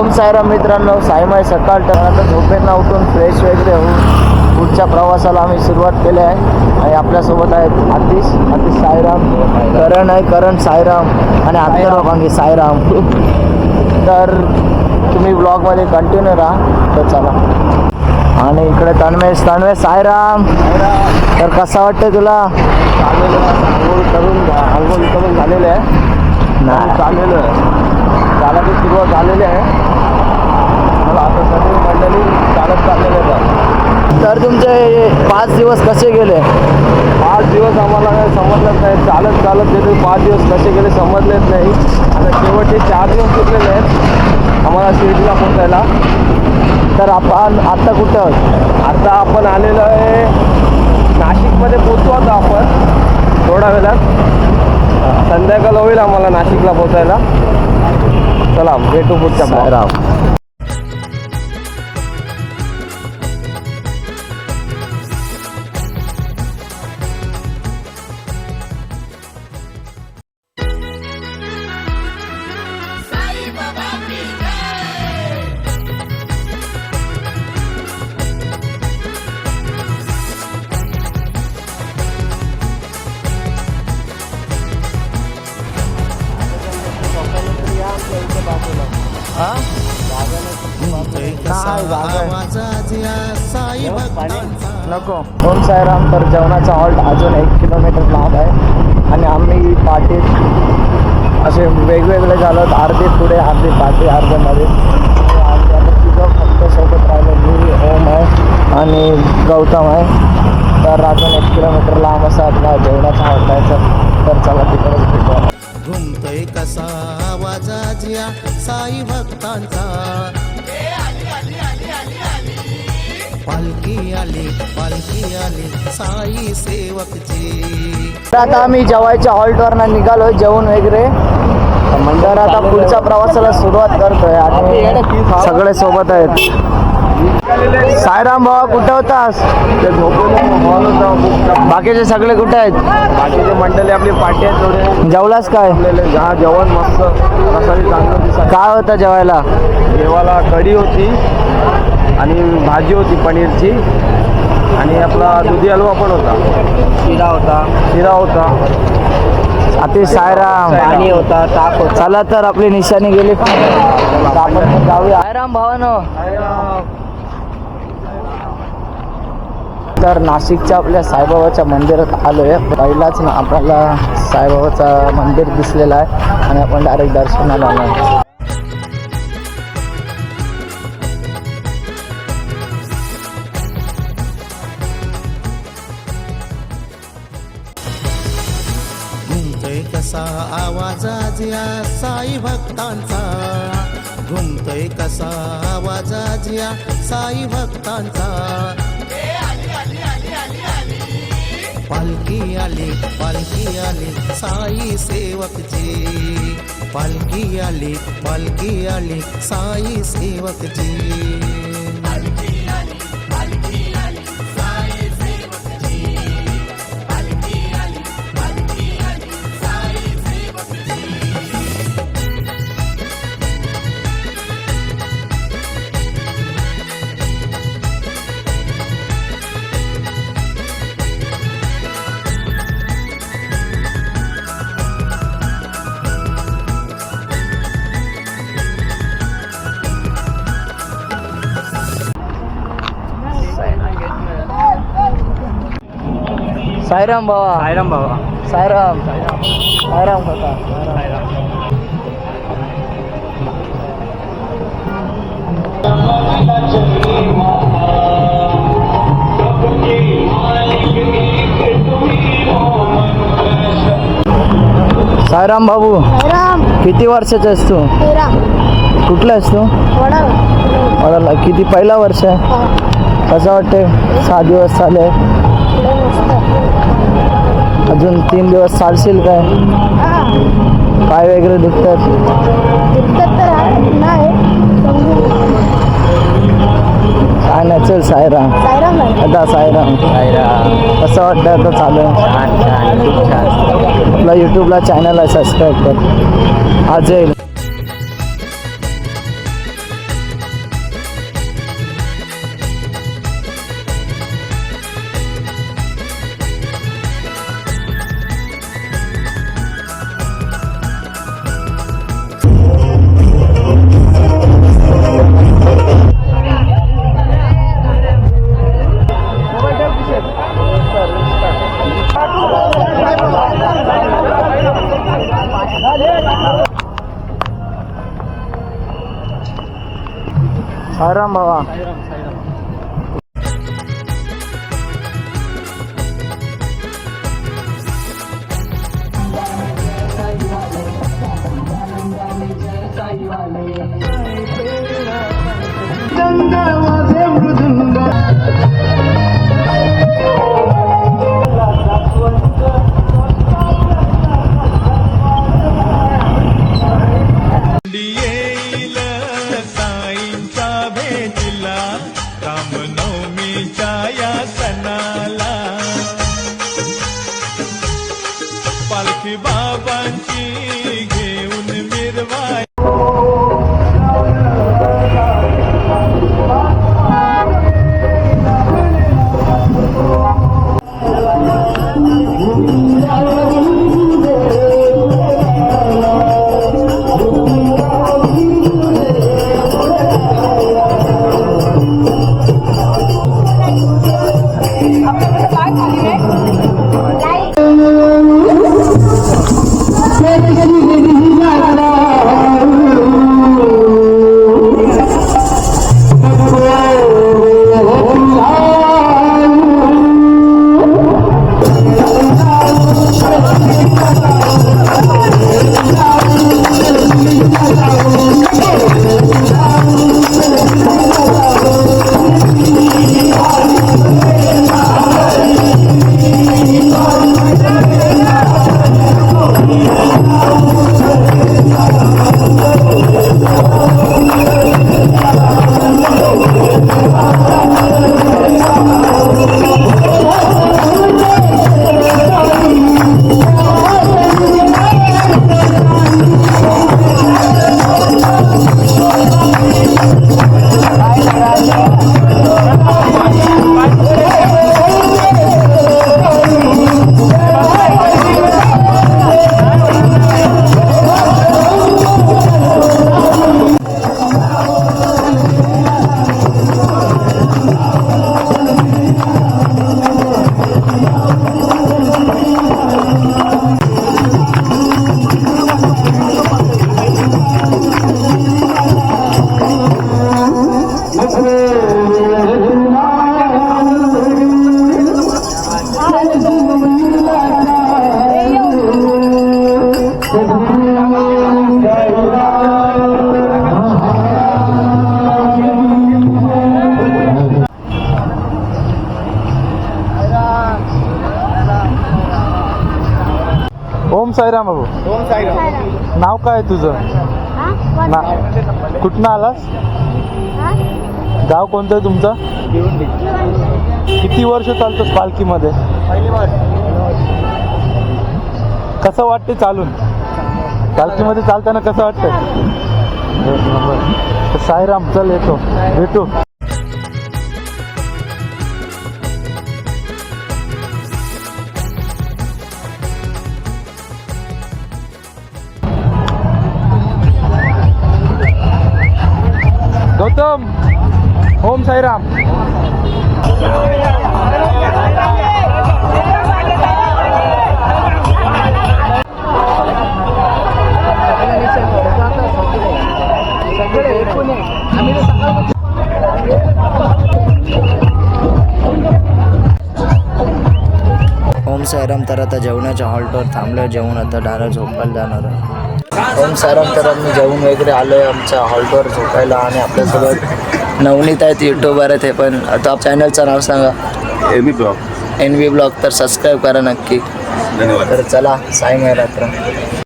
ओम साईराम मित्रांनो, साईमाई सकाळ आता झोपेतनं उठून फ्रेश वगैरे होऊन पुढच्या प्रवासाला आम्ही सुरुवात केली आहे. आणि आपल्यासोबत आहेत आतिश साईराम, करण साईराम आणि अथर्व साईराम. तर तुम्ही ब्लॉगमध्ये कंटिन्यू राहा. तर चला. आणि इकडे तन्मय साईराम. तर कसा वाटतं तुला? आंघोळ करून झालेलं आहे. नाही चाललेलं आहे, चालायची सुरुवात झालेली आहे. मला आता सगळी मंडळी चालत चाललेले आहेत. तर तुमचे 5 दिवस कसे गेले? 5 दिवस आम्हाला काही समजलंच नाही. चालत गेले 5 दिवस कसे गेले समजलेच नाही. आता शेवटचे 4 दिवस सुटलेले आहेत आम्हाला शिर्डीला पोचायला. तर आपण आत्ता कुठं आहोत? आता आपण आलेलो आहे नाशिकमध्ये. पोचतो आता आपण थोड्या वेळात. संध्याकाळ होईल आम्हाला नाशिकला पोचायला. चला भेटू पुढच्या साईराम. नको. ओम साईराम. तर जेवणाचा हॉल्ट अजून 1 किलोमीटर लांब आहे आणि आम्ही पाठीत असे वेगवेगळे झालो. अर्धे पुढे, अर्धे पाठी, अर्ध्यामध्ये. आणि आता तिथं फक्त सोबत राहिलो मी, ओम आहे आणि गौतम आहे. तर अजून 1 किलोमीटर लांब असा आपला जेवणाचा हॉल्ट आहे. तर चला तिकडेच भेटू. घुमतोय कसा आवाजाजिया साई भक्तांचा. पालखी आली साई सेवकची. आता आम्ही जेवायच्या हॉल्टवरनं निघालोय, जेवण वगैरे. तर आता पुढच्या प्रवासाला सुरुवात करतोय आणि सगळे सोबत आहेत. साईराम भावा, कुठे होतास? बाकीचे सगळे कुठे आहेत? बाकीचे मंडळी आपली पाठी आहेत थोडे. जेवलास काय? हा, जेवण मस्त चांगलं. काय होतं जेवायला? जेवायला कढी होती आणि भाजी होती पनीरची आणि आपला दुधी हलवा पण होता. शिरा होता. अति साईराम. पाणी होता, ताक होता. चला तर आपली निशाणी गेली. आपण जाऊया. साईराम भावानो. तर नाशिकच्या आपल्या साईबाबाच्या मंदिरात आलो आहे. पहिलाच ना आपल्याला साईबाबाचं मंदिर दिसलेलं आहे आणि आपण डायरेक्ट दर्शनाला आलो आहे. घुमतोय कसा आवाजाजिया साई भक्तांचा. घुमतोय कसा आवाजाजिया साई भक्तांचा. पालखी आली साई सेवकची. पालखी आली साई सेवकची. साईराम बाबा. साईराम काका. साईराम बाबू. किती वर्षाचा आहेस तू? 13. कुठला आहेस तू? वडाला. किती पहिला वर्ष आहे? कसं वाटते? 6 दिवस झाले. अजून 3 दिवस चालशील काय? पाय वगैरे दुखतात? काय नाही. चल साईराम. आता साईराम. कसं वाटतं आता चालू? छान खूप छान. आपला यूट्यूबला चॅनलला सबस्क्राईब कर. आज येईल. साईराम बाबा. येईल साईंचा भेटीला रामनवमीच्या या सणाला पालखी बाबांची घेऊन मिरवाय. ओम साईराम बाबू. ओम साईराम. नाव काय तुझं? ना कुठनं आलास? गाव कोणतं आहे तुमचं? किती वर्ष चालतोस पालखीमध्ये? कसं वाटते चालून? पालखीमध्ये चालताना कसं वाटतंय? साईराम, चल येतो, भेटू. गौतम, ओम साईराम. ओम साईराम. तर आता जेवणाच्या हॉल्टवर थांबलो, जेवण आता डायरेक्ट झोपायला जाणार आहे. ओम साईराम. तर आम्ही जेवण वगैरे आलो आहे आमच्या हॉल्टवर झोपायला आणि आपल्यासोबत नवनीत आहेत, यूट्यूबर आहेत. हे पण आता चॅनलचं नाव सांगा. NV blog. तर सबस्क्राईब करा नक्की. धन्यवाद. तर चला, साई रात्र.